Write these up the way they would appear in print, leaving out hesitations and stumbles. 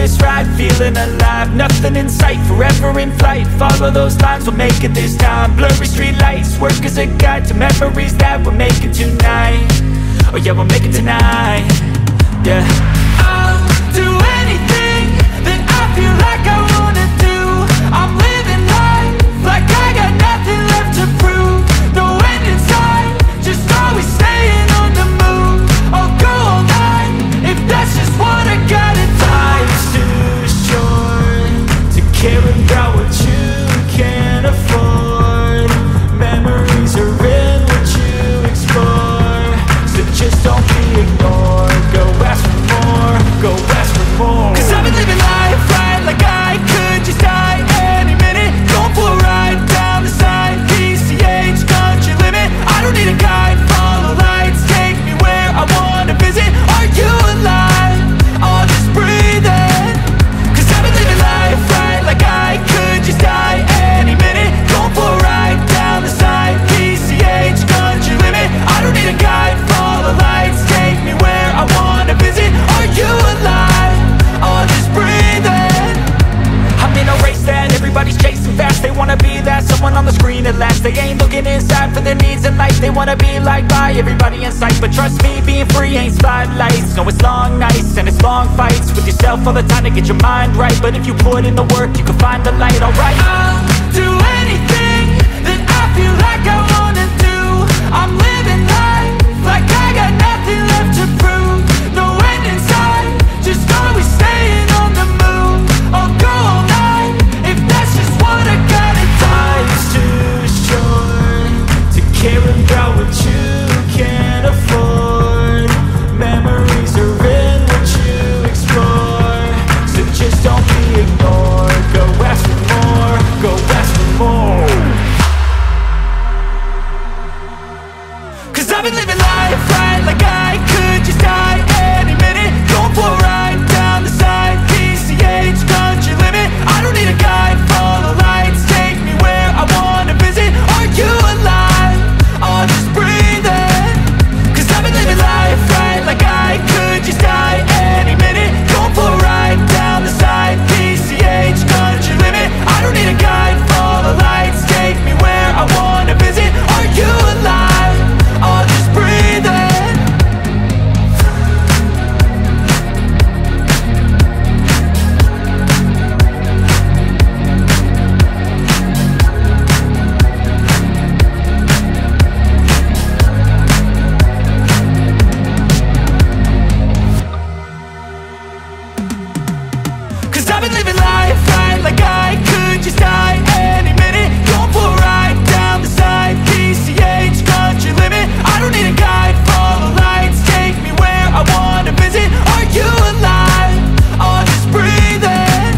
windowless ride, feeling alive. Nothing in sight, forever in flight. Follow those lines, we'll make it this time. Blurry street lights, work as a guide to memories that we're making tonight. Oh yeah, we'll make it tonight. Yeah, I'll do anything that I feel like I wanna do. I'm living life like I got nothing left to prove. No end in sight, just always staying on the move. I'll go all night if that's just what I gotta do. Life's too short to care about what you can't afford. Memories are in what you explore, so just don't be ignored. Go ask for more, go ask for more. 'Cause I've been living life right like I could just die any minute. Going for a ride down the side, PCH, country limit. I don't need a guide, follow lights, take me where I wanna visit. Are you alive? I'll just breathe in. 'Cause I've been living life right like I could just die any minute. Going for a ride down the side, PCH, country limit. I don't need a guide, follow lights, take me where I wanna visit. Are you alive? I'll just breathe in. I'm in a race that everybody's chasing fast. They wanna be that someone on the screen at last. They ain't looking inside for their needs in life. They wanna be liked by everybody in sight. But trust me, being free ain't spotlights. No, it's long nights and it's long fights with yourself all the time to get your mind right. But if you put in the work, you can find the light, alright? I'll do anything that I feel like I wanna do. I'm living life like I got nothing left to prove. No end in sight, just always staying on the move. I'll go all night if that's just what I gotta do. Life's too short to care about what you can't afford. Memories are in what you explore, so just don't be ignored. Go ask for more, go ask for more. 'Cause I've been living life right like I could just die any minute. Going for a ride down the side, PCH, country limit. I don't need a guide, follow lights, take me where I wanna visit. Are you alive? I'll just breathe in. 'Cause I've been living life right like I could just die any minute. Going for a ride down the side, PCH, country limit. I don't need a guide, follow lights, take me where I wanna visit. Are you alive? I'll just breathe in. Cause I've been living life right like I could just die any minute. Going for a ride down the side, PCH, country limit. I don't need a guide, follow lights, take me where I wanna visit. Are you alive? I'll just breathe in.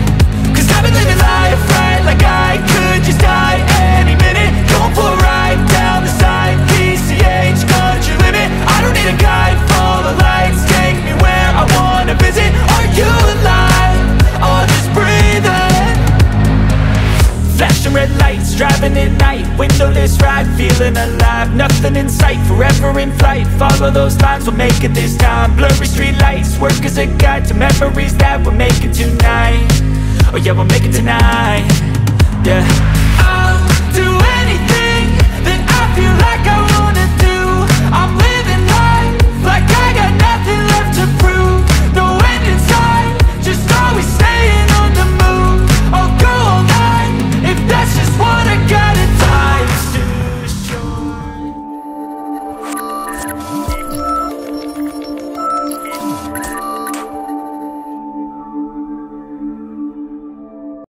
'Cause I've been living life right like I could just die any minute. Going for a ride down the side, PCH, country limit. I don't need a guide, follow lights, take me where I wanna visit. Are you alive? I'll just breathe in. Flashing red lights, driving at night. Windowless ride, feeling alive. Nothing in sight, forever in flight. Follow those lines, we'll make it this time. Blurry street lights, work as a guide to memories that we're making tonight. Oh yeah, we'll make it tonight. Yeah,